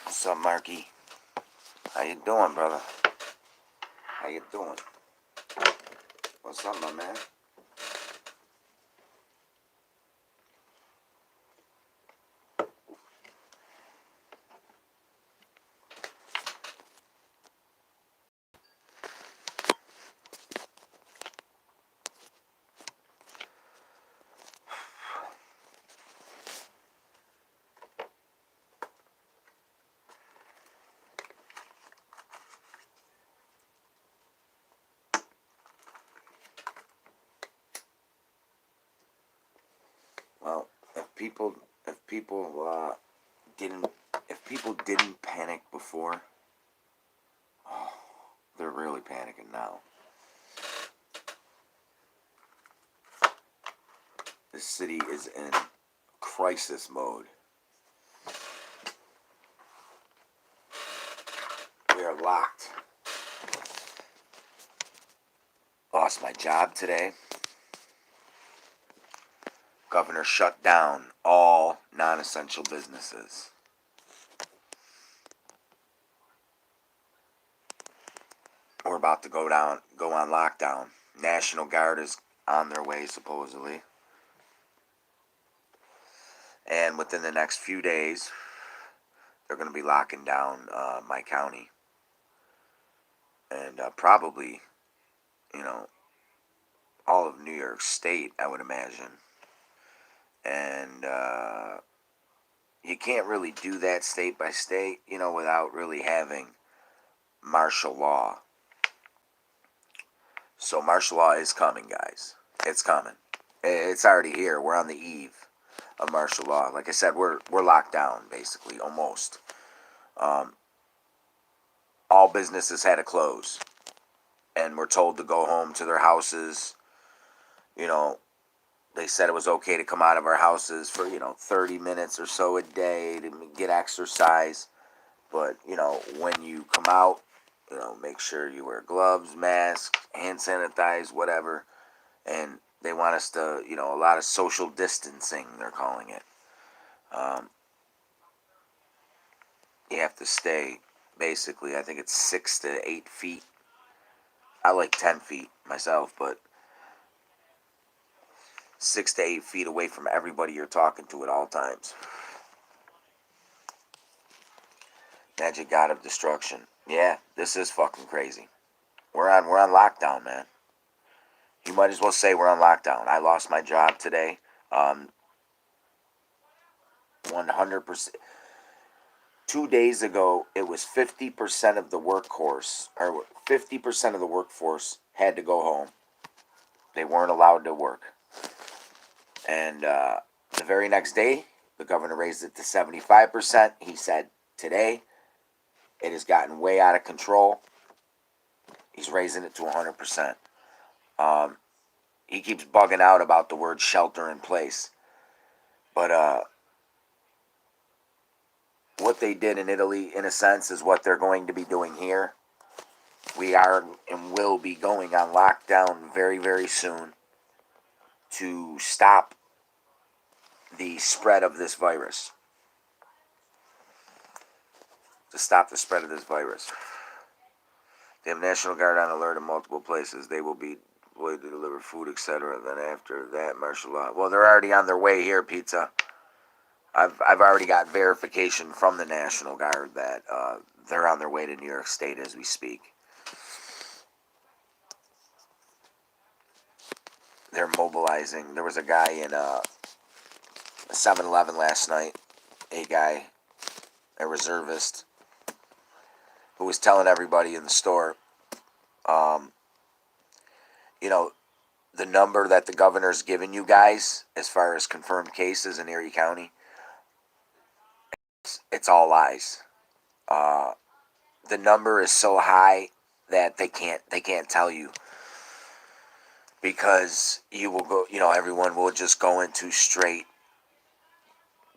What's up, Marky? How you doing, brother? How you doing? What's up, my man? Well, if people didn't panic before, oh, they're really panicking now. The city is in crisis mode. We are locked. Lost my job today. Governor shut down all non-essential businesses. We're about to go on lockdown. National Guard is on their way, supposedly. And within the next few days, they're going to be locking down my county. And probably, all of New York State, I would imagine. And you can't really do that state by state, without really having martial law. So martial law is coming, guys. It's coming. It's already here. We're on the eve of martial law. Like I said, we're locked down, basically, almost. All businesses had to close. And we're told to go home to their houses. They said it was okay to come out of our houses for, 30 minutes or so a day to get exercise. But, when you come out, make sure you wear gloves, masks, hand sanitize, whatever. And they want us to, a lot of social distancing, they're calling it. You have to stay, basically, I think it's 6 to 8 feet. I like 10 feet myself, but 6 to 8 feet away from everybody you're talking to at all times. Magic God of Destruction. Yeah, this is fucking crazy. We're on lockdown, man. You might as well say we're on lockdown. I lost my job today. 100%. 2 days ago, it was 50% of the workforce, or 50% of the workforce had to go home. They weren't allowed to work. And the very next day, the governor raised it to 75%. He said today, it has gotten way out of control. He's raising it to 100%. He keeps bugging out about the word shelter in place. But what they did in Italy, in a sense, is what they're going to be doing here. We are and will be going on lockdown very, very soon to stop the spread of this virus. They have National Guard on alert in multiple places. They will be deployed to deliver food, etc. Then after that, martial law. Well, they're already on their way here, pizza. I've already got verification from the National Guard that they're on their way to New York State as we speak. They're mobilizing. There was a guy in a 7-Eleven last night, a reservist, who was telling everybody in the store, the number that the governor's given you guys as far as confirmed cases in Erie County, it's all lies. The number is so high that they can't tell you, because you will go, everyone will just go into straight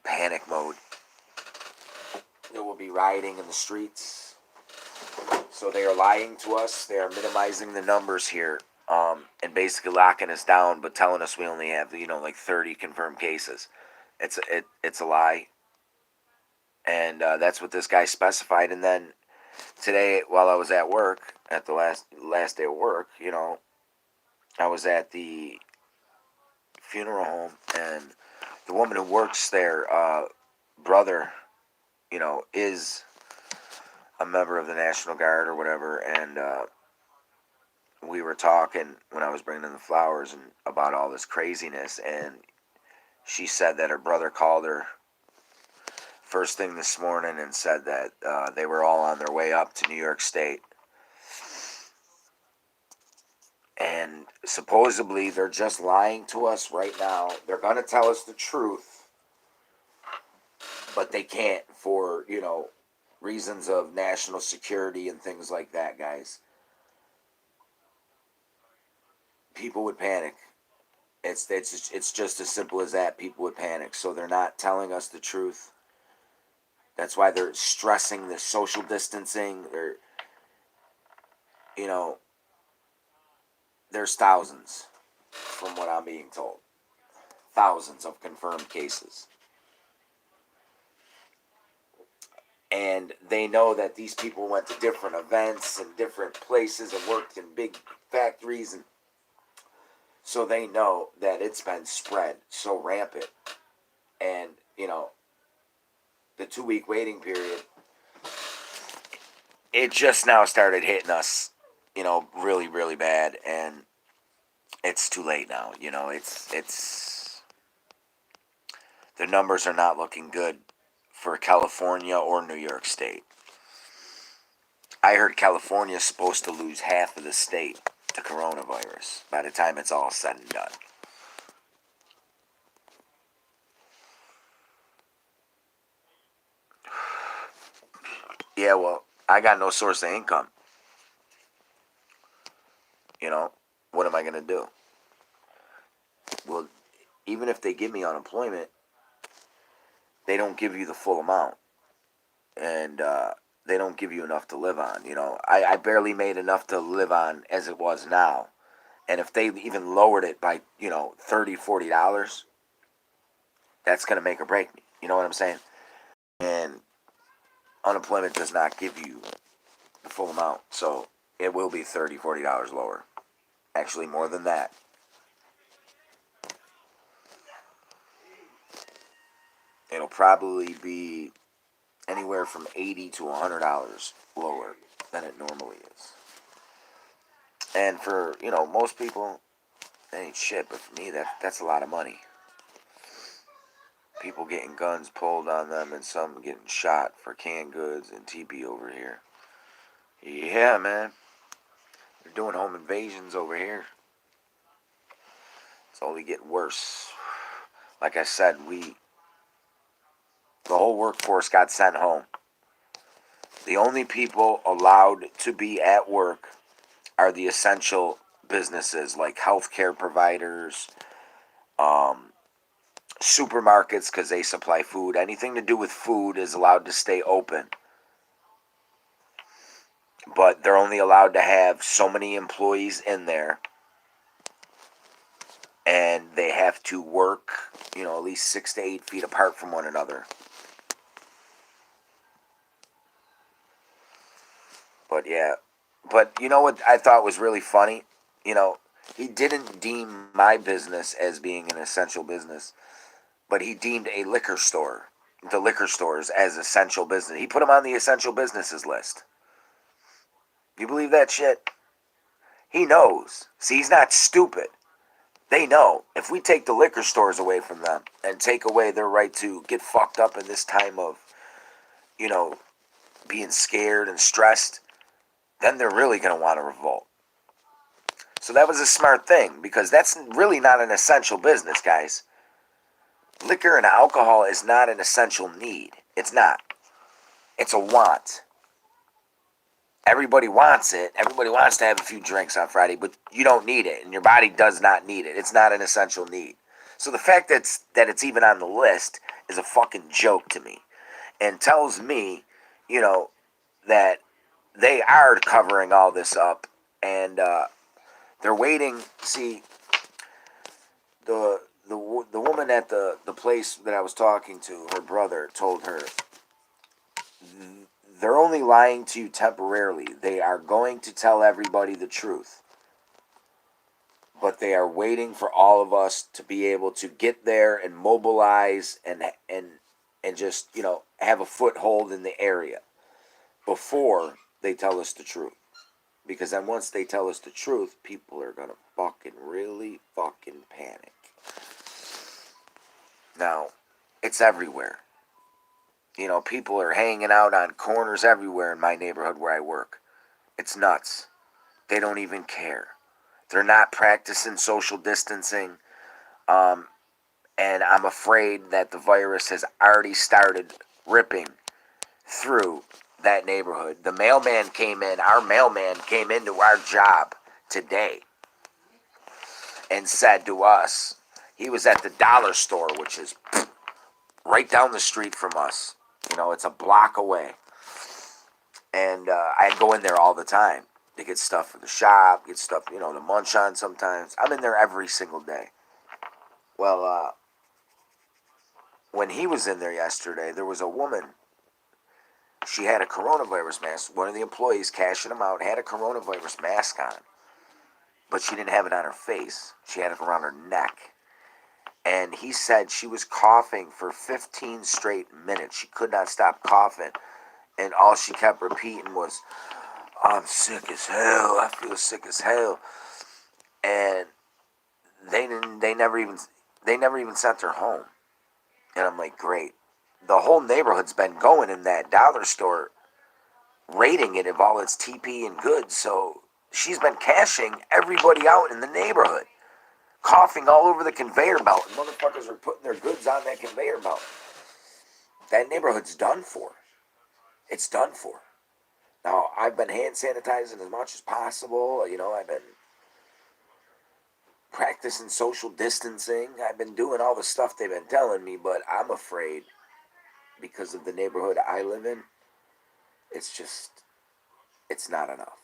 panic mode. There will be rioting in the streets. So they are lying to us. They are minimizing the numbers here and basically locking us down, but telling us we only have, like 30 confirmed cases. It's a lie, and that's what this guy specified. And then today, while I was at work, at the last day of work, I was at the funeral home, and the woman who works there, brother, is a member of the National Guard or whatever, and we were talking when I was bringing in the flowers and about all this craziness, and she said that her brother called her first thing this morning and said that they were all on their way up to New York State, and supposedly they're just lying to us right now. They're going to tell us the truth, but they can't for, reasons of national security and things like that, guys. People would panic. It's just as simple as that. People would panic. So they're not telling us the truth. That's why they're stressing the social distancing. You know, there's thousands, from what I'm being told. Thousands of confirmed cases. And they know that these people went to different events and different places and worked in big factories, and so they know that it's been spread so rampant. And, the 2-week waiting period, it just now started hitting us, really, really bad. And it's too late now. It's the numbers are not looking good for California or New York State. I heard California's supposed to lose half of the state to coronavirus by the time it's all said and done. Yeah, well, I got no source of income. What am I going to do? Well, even if they give me unemployment, they don't give you the full amount. And they don't give you enough to live on. I barely made enough to live on as it was now. And if they even lowered it by, $30, $40, that's going to make or break me. You know what I'm saying? And unemployment does not give you the full amount. So it will be $30, $40 lower. Actually, more than that. It'll probably be anywhere from $80 to $100 lower than it normally is. And for, most people, that ain't shit. But for me, that's a lot of money. People getting guns pulled on them and some getting shot for canned goods and TP over here. Yeah, man. They're doing home invasions over here. It's only getting worse. Like I said, the whole workforce got sent home. The only people allowed to be at work are the essential businesses like healthcare providers, supermarkets, because they supply food. Anything to do with food is allowed to stay open. But they're only allowed to have so many employees in there. And they have to work, at least 6 to 8 feet apart from one another. But yeah. But you know what I thought was really funny? He didn't deem my business as being an essential business, but he deemed the liquor stores, as essential business. He put them on the essential businesses list. You believe that shit? He knows. See, he's not stupid. They know if we take the liquor stores away from them and take away their right to get fucked up in this time of, being scared and stressed, then they're really going to want to revolt. So that was a smart thing, because that's really not an essential business, guys. Liquor and alcohol is not an essential need. It's not. It's a want. Everybody wants it. Everybody wants to have a few drinks on Friday, but you don't need it, and your body does not need it. It's not an essential need. So the fact that it's even on the list is a fucking joke to me, and tells me, that they are covering all this up, and They're waiting. See, the woman at the place that I was talking to, her brother told her, they're only lying to you temporarily. They are going to tell everybody the truth. But they are waiting for all of us to be able to get there and mobilize and just, have a foothold in the area before they tell us the truth. Because then once they tell us the truth, people are going to fucking really fucking panic. Now, it's everywhere. People are hanging out on corners everywhere in my neighborhood where I work. It's nuts. They don't even care. They're not practicing social distancing. And I'm afraid that the virus has already started ripping through that neighborhood. Our mailman came into our job today and said to us, he was at the dollar store, which is right down the street from us. It's a block away. And I go in there all the time to get stuff for the shop, get stuff, to munch on sometimes. I'm in there every single day. Well, when he was in there yesterday, there was a woman. She had a coronavirus mask. One of the employees cashing them out had a coronavirus mask on, but she didn't have it on her face. She had it around her neck. And he said she was coughing for 15 straight minutes. She could not stop coughing. And all she kept repeating was, I'm sick as hell. I feel sick as hell. And they never even sent her home. And I'm like, great. The whole neighborhood's been going in that dollar store, rating it of all its TP and goods. So she's been cashing everybody out in the neighborhood, coughing all over the conveyor belt. And motherfuckers are putting their goods on that conveyor belt. That neighborhood's done for. It's done for. Now, I've been hand sanitizing as much as possible. I've been practicing social distancing. I've been doing all the stuff they've been telling me, but I'm afraid because of the neighborhood I live in, it's not enough.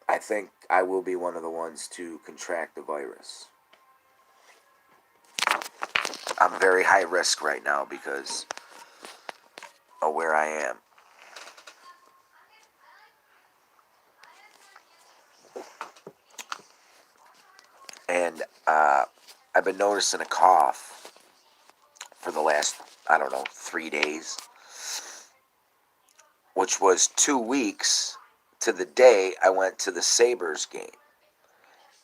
I think I will be one of the ones to contract the virus. I'm very high risk right now because of where I am. And I've been noticing a cough for the last, 3 days, which was 2 weeks to the day I went to the Sabres game.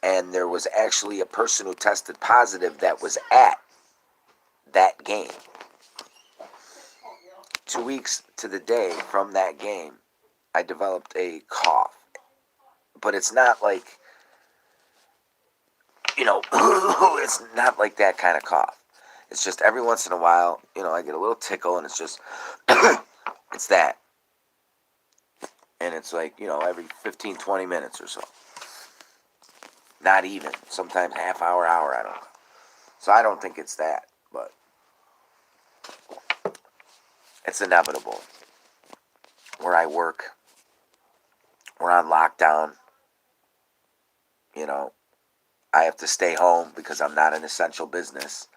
And there was actually a person who tested positive that was at that game. 2 weeks to the day from that game, I developed a cough. But it's not like, it's not like that kind of cough. It's just every once in a while, I get a little tickle and it's just, it's that. And it's like, every 15, 20 minutes or so. Not even. Sometimes half hour, I don't know. So I don't think it's that, but it's inevitable. Where I work, we're on lockdown. I have to stay home because I'm not an essential business.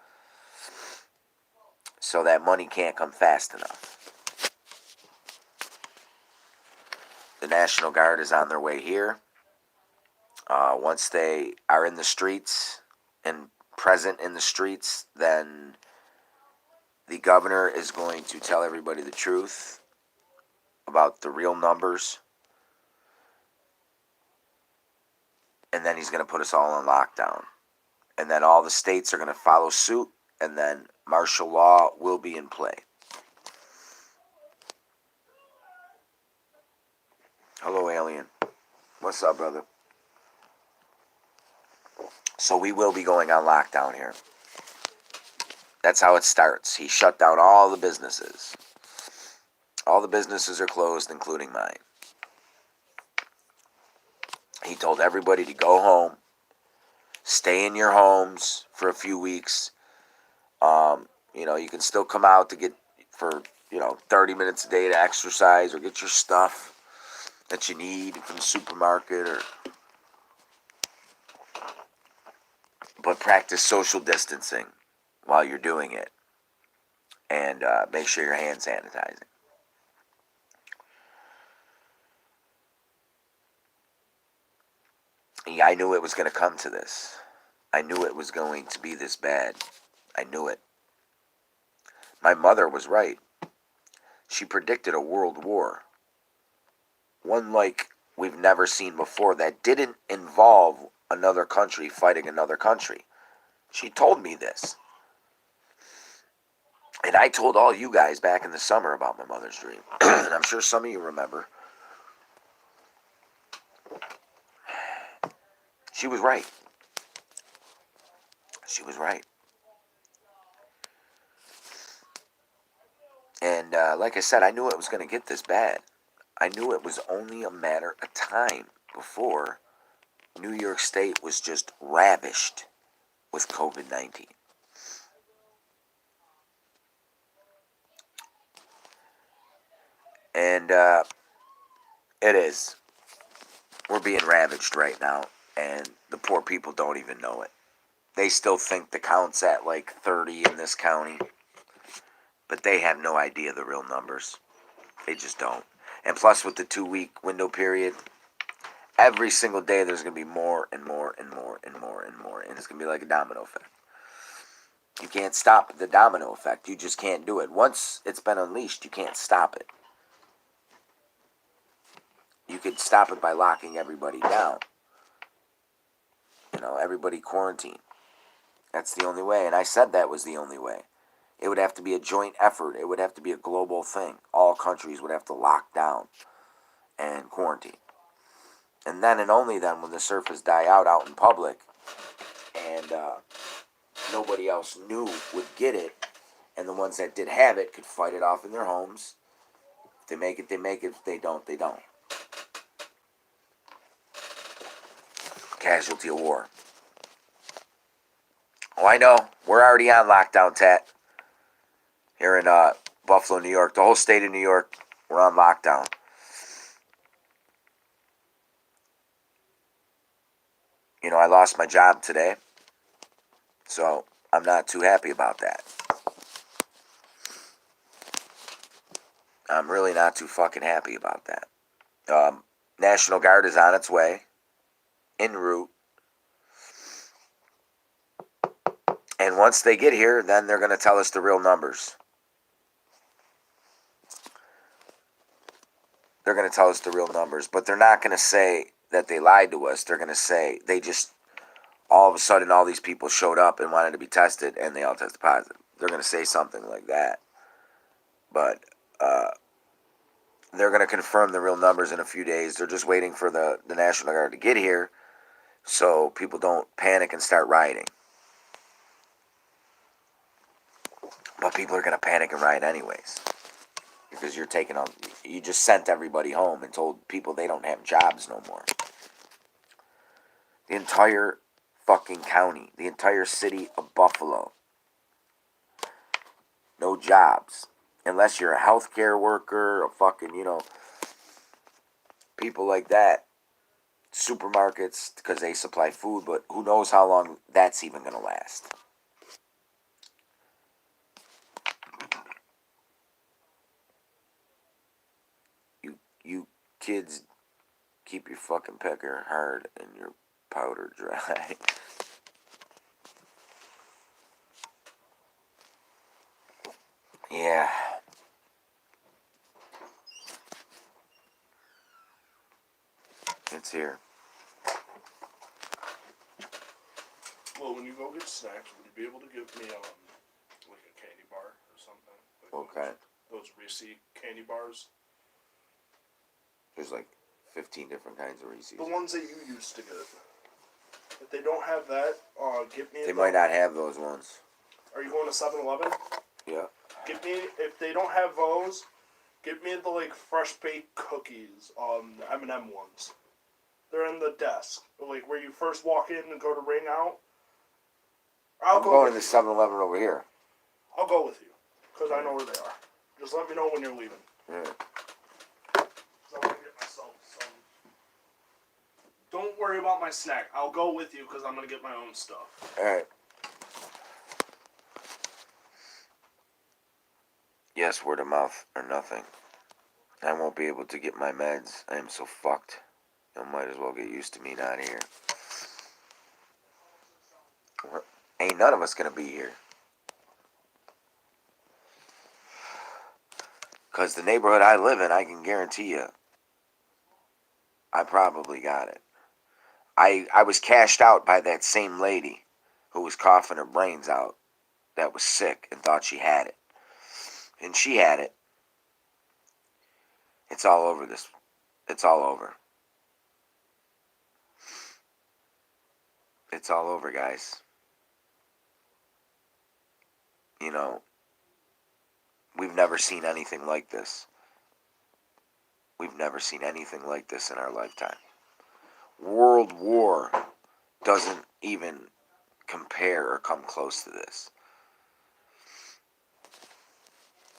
So that money can't come fast enough. The National Guard is on their way here. Once they are in the streets and present in the streets, then the governor is going to tell everybody the truth about the real numbers. And then he's going to put us all on lockdown. And then all the states are going to follow suit. And then martial law will be in play. Hello, alien. What's up, brother? So we will be going on lockdown here. That's how it starts. He shut down all the businesses. All the businesses are closed, including mine. He told everybody to go home, stay in your homes for a few weeks. You can still come out to get for 30 minutes a day to exercise or get your stuff. that you need from the supermarket, but practice social distancing while you're doing it, and make sure your hand sanitizing. Yeah, I knew it was going to come to this. I knew it was going to be this bad. I knew it. My mother was right. She predicted a world war. One like we've never seen before that didn't involve another country fighting another country. She told me this. And I told all you guys back in the summer about my mother's dream. And I'm sure some of you remember. She was right. She was right. And like I said, I knew it was going to get this bad. I knew it was only a matter of time before New York State was just ravished with COVID-19. And it is. We're being ravaged right now, and the poor people don't even know it. They still think the count's at like 30 in this county, but they have no idea the real numbers. They just don't. And plus, with the 2-week window period, every single day there's going to be more and more and more and more and more, and it's going to be like a domino effect. You can't stop the domino effect. You just can't do it. Once it's been unleashed, you can't stop it. You could stop it by locking everybody down. You know, everybody quarantine. That's the only way. And I said that was the only way. It would have to be a joint effort. It would have to be a global thing. All countries would have to lock down and quarantine. And then and only then, when the surface die out in public, and nobody else knew would get it, and the ones that did have it could fight it off in their homes. If they make it, they make it. If they don't, they don't. Casualty of war. Oh, I know. We're already on lockdown, Tat. Here in Buffalo, New York. The whole state of New York, we're on lockdown. You know, I lost my job today, so I'm not too happy about that. I'm really not too fucking happy about that. National Guard is on its way, en route. And once they get here, then they're going to tell us the real numbers. They're going to tell us the real numbers. But they're not going to say that they lied to us. They're going to say they just, all of a sudden, all these people showed up and wanted to be tested, and they all tested positive. They're going to say something like that. But they're going to confirm the real numbers in a few days. They're just waiting for the National Guard to get here so people don't panic and start rioting. But people are going to panic and riot anyways. Because you just sent everybody home and told people they don't have jobs no more. The entire fucking county, the entire city of Buffalo, no jobs. Unless you're a healthcare worker, a fucking, people like that. Supermarkets, because they supply food, but who knows how long that's even going to last. You kids, keep your fucking pecker hard and your powder dry. Yeah. It's here. Well, when you go get snacks, would you be able to give me like a candy bar or something? Like Okay. Those Reese candy bars. There's like 15 different kinds of Reese's. The ones that you used to get. If they don't have that, give me. They might not have those ones. Are you going to 7-Eleven? Yeah. Give me, if they don't have those, give me the like fresh baked cookies, the M&M ones. They're in the desk, like where you first walk in and go to ring out. I'm going to the 7-Eleven over here. I'll go with you, because I know where they are. Just let me know when you're leaving. Yeah. I want to get myself Don't worry about my snack. I'll go with you because I'm going to get my own stuff. Alright. Yes, word of mouth or nothing. I won't be able to get my meds. I am so fucked. You might as well get used to me not here. Ain't none of us gonna be here. Because the neighborhood I live in, I can guarantee you, I probably got it. I was cashed out by that same lady who was coughing her brains out that was sick and thought she had it. And she had it. It's all over this. It's all over. It's all over, guys. You know, we've never seen anything like this. We've never seen anything like this in our lifetime. World War doesn't even compare or come close to this.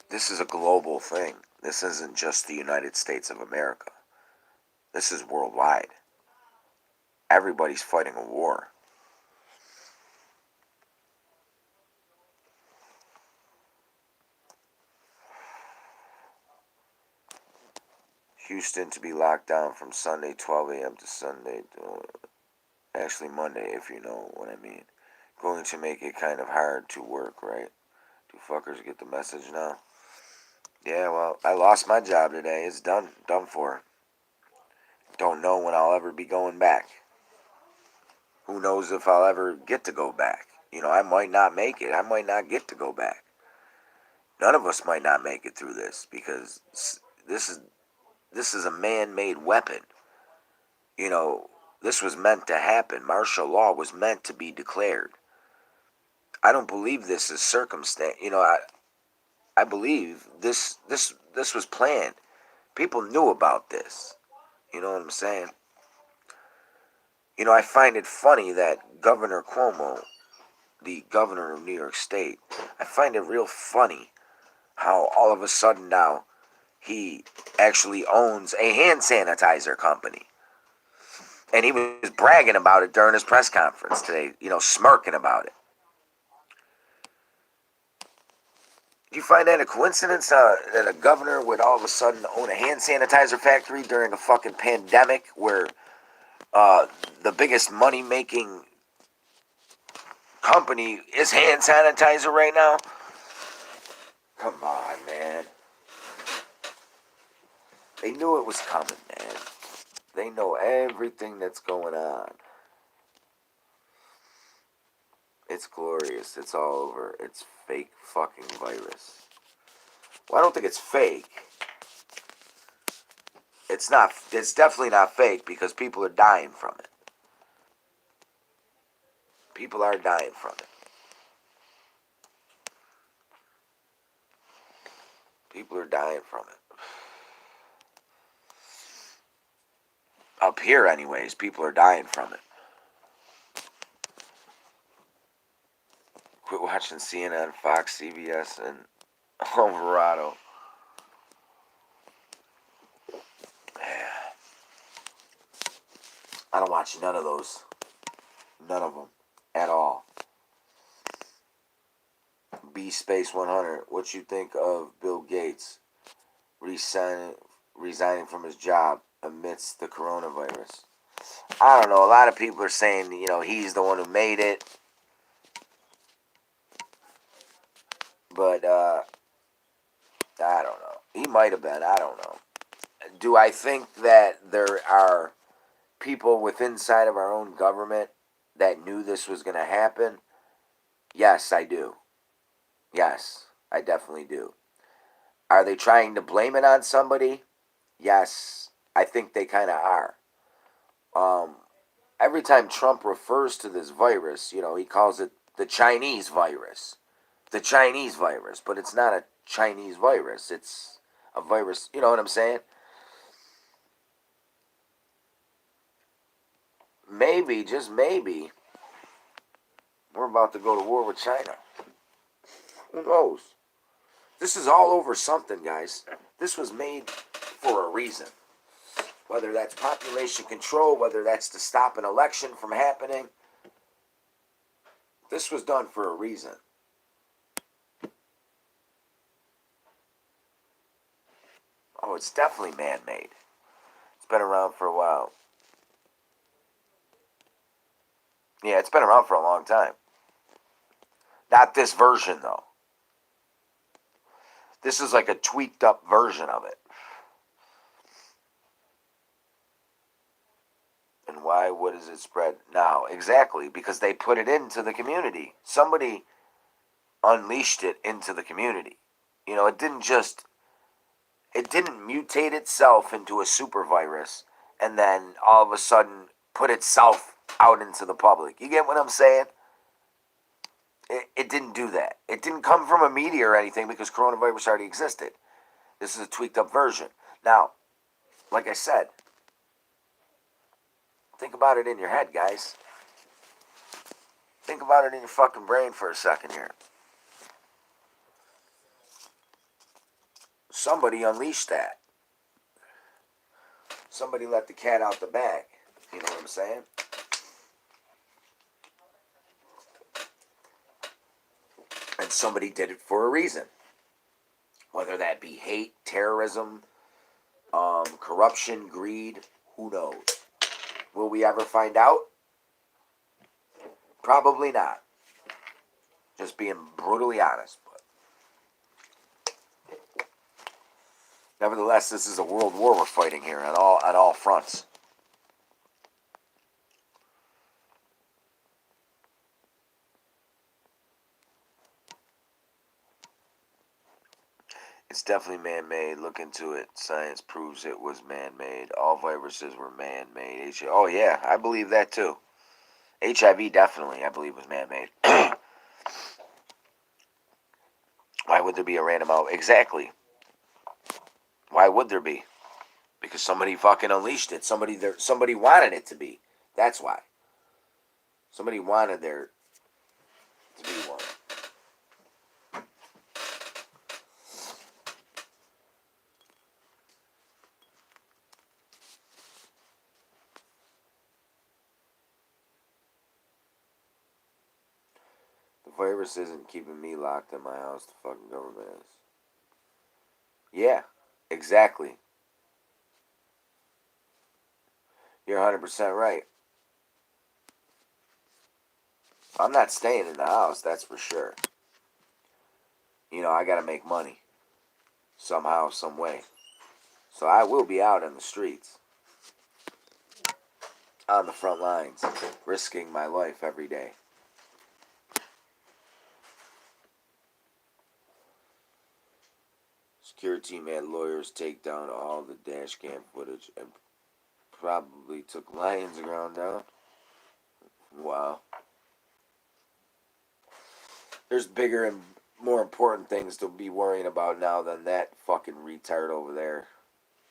This is a global thing. This isn't just the United States of America. This is worldwide. Everybody's fighting a war. Houston to be locked down from Sunday 12 a.m. to Sunday, actually Monday, if you know what I mean. Going to make it kind of hard to work, right? Do fuckers get the message now? Yeah, well, I lost my job today. It's done for. Don't know when I'll ever be going back. Who knows if I'll ever get to go back? You know, I might not make it. I might not get to go back. None of us might not make it through this because this is a man-made weapon. You know, this was meant to happen. Martial law was meant to be declared. I don't believe this is circumstance. You know, I believe this was planned. People knew about this. You know what I'm saying? You know, I find it funny that Governor Cuomo, the governor of New York State, I find it real funny how all of a sudden now he actually owns a hand sanitizer company. And he was bragging about it during his press conference today, you know, smirking about it. Do you find that a coincidence that a governor would all of a sudden own a hand sanitizer factory during a fucking pandemic where the biggest money-making company is hand sanitizer right now? Come on, man. They knew it was coming, man. They know everything that's going on. It's glorious. It's all over. It's fake fucking virus. Well, I don't think it's fake. It's not. It's definitely not fake because people are dying from it. People are dying from it. People are dying from it. Up here, anyways, people are dying from it. Quit watching CNN, Fox, CBS, and Alvarado. Yeah. I don't watch none of those. None of them. At all. B Space 100. What you think of Bill Gates resigning from his job amidst the coronavirus? I don't know. A lot of people are saying, you know, he's the one who made it. But, I don't know. He might have been. I don't know. Do I think that there are people within inside of our own government that knew this was going to happen? Yes, I do. Yes, I definitely do. Are they trying to blame it on somebody? Yes, I think they kind of are. Every time Trump refers to this virus, you know, he calls it the Chinese virus. The Chinese virus, but it's not a Chinese virus. It's a virus, you know what I'm saying? Maybe, just maybe, we're about to go to war with China. Who knows? This is all over something, guys. This was made for a reason. Whether that's population control, whether that's to stop an election from happening, this was done for a reason. Oh, it's definitely man-made. It's been around for a while. Yeah, it's been around for a long time. Not this version, though. This is like a tweaked up version of it. And why? What does it spread now? Exactly, because they put it into the community. Somebody unleashed it into the community. You know, it didn't mutate itself into a super virus and then all of a sudden put itself out into the public. You get what I'm saying? It didn't do that. It didn't come from a media or anything because coronavirus already existed. This is a tweaked up version. Now, like I said, think about it in your head, guys. Think about it in your fucking brain for a second here. Somebody unleashed that. Somebody let the cat out the bag. You know what I'm saying? And somebody did it for a reason. Whether that be hate, terrorism, corruption, greed, who knows? Will we ever find out? Probably not. Just being brutally honest. But nevertheless, this is a world war we're fighting here on all fronts. It's definitely man-made. Look into it. Science proves it was man-made. All viruses were man-made. Oh yeah, I believe that too. HIV definitely, I believe, was man-made. Why would there be a random out? Exactly. Why would there be? Because somebody fucking unleashed it. Somebody wanted it to be. That's why. Somebody wanted there to be one. The virus isn't keeping me locked in my house. The fucking government is. Yeah, exactly. You're 100% right. I'm not staying in the house, that's for sure. You know, I gotta make money. Somehow, some way. So I will be out in the streets. On the front lines. Risking my life every day. Security team had lawyers take down all the dash cam footage and probably took Lions ground down. Wow. There's bigger and more important things to be worrying about now than that fucking retard over there.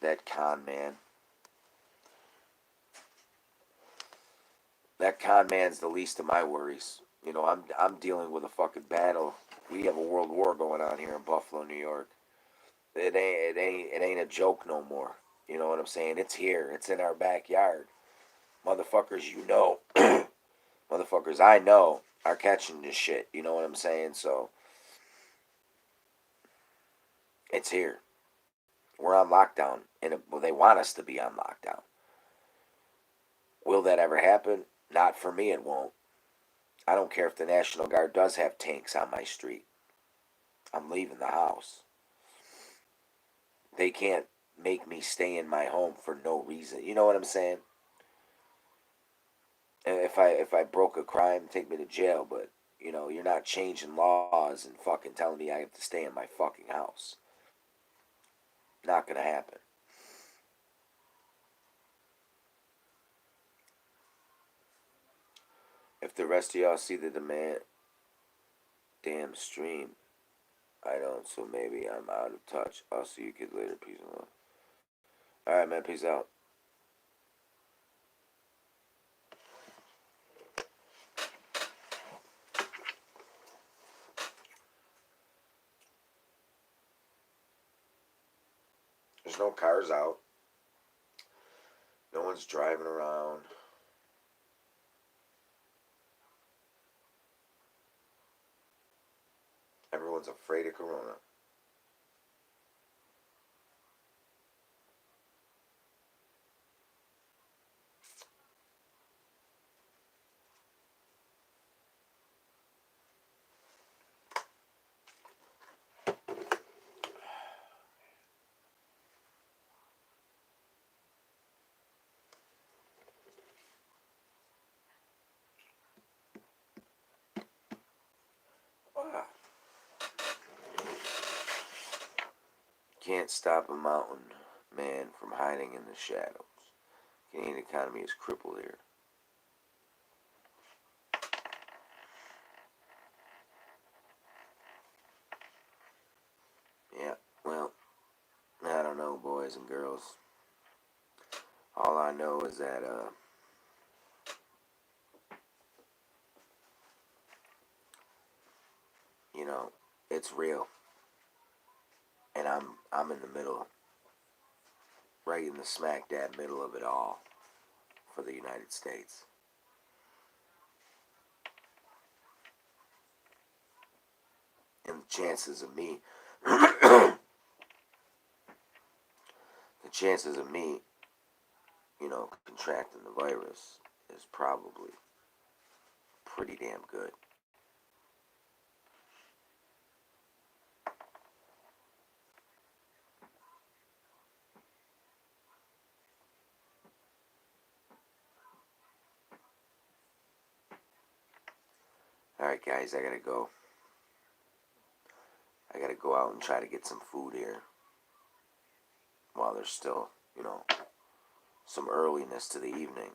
That con man. That con man's the least of my worries. You know, I'm dealing with a fucking battle. We have a world war going on here in Buffalo, New York. It ain't a joke no more. You know what I'm saying? It's here. It's in our backyard. Motherfuckers, you know. Motherfuckers, I know are catching this shit. You know what I'm saying? So it's here. We're on lockdown, and well, they want us to be on lockdown. Will that ever happen? Not for me. It won't. I don't care if the National Guard does have tanks on my street. I'm leaving the house. They can't make me stay in my home for no reason. You know what I'm saying? And if I broke a crime, take me to jail. But you know, you're not changing laws and fucking telling me I have to stay in my fucking house. Not gonna happen. If the rest of y'all see the damn stream, I don't. So maybe I'm out of touch. I'll see you kids later. Peace and love. All right, man. Peace out. There's no cars out. Everyone's driving around. Everyone's afraid of corona. Ah. Can't stop a mountain man from hiding in the shadows. Canadian economy is crippled here. Yeah, well, I don't know, boys and girls. All I know is that, you know, it's real. And I'm in the middle, right in the smack dab middle of it all for the United States. And the chances of me, the chances of me, contracting the virus is probably pretty damn good. Alright, guys, I gotta go. I gotta go out and try to get some food here while there's still, some earliness to the evening.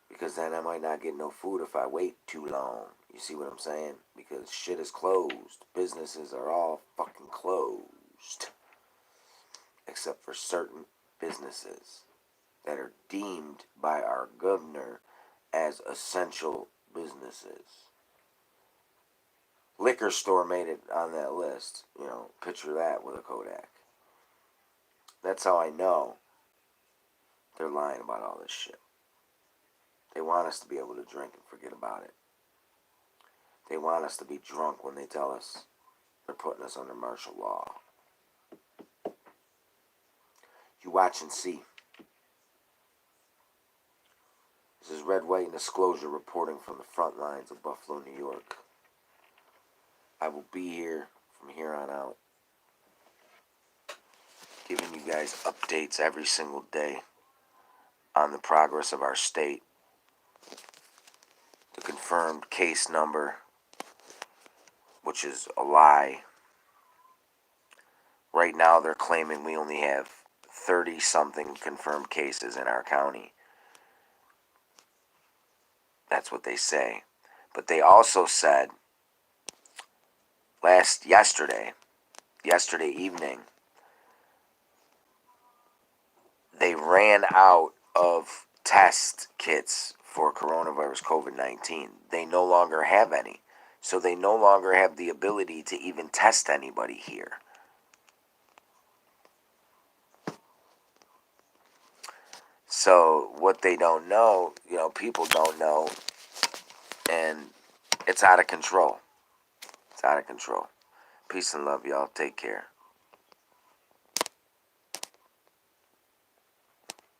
Because then I might not get no food if I wait too long. You see what I'm saying? Because shit is closed. Businesses are all fucking closed. Except for certain businesses that are deemed by our governor as essential businesses. Liquor store made it on that list. Picture that with a Kodak. That's how I know they're lying about all this shit. They want us to be able to drink and forget about it. They want us to be drunk when they tell us they're putting us under martial law. You watch and see. This is Red, White, and Disclosure reporting from the front lines of Buffalo, New York. I will be here from here on out, giving you guys updates every single day on the progress of our state. The confirmed case number, which is a lie. Right now they're claiming we only have 30-something confirmed cases in our county. That's what they say. But they also said yesterday evening, they ran out of test kits for coronavirus COVID-19. They no longer have any. So they no longer have the ability to even test anybody here. So what they don't know, people don't know, and it's out of control. It's out of control. Peace and love, y'all. Take care.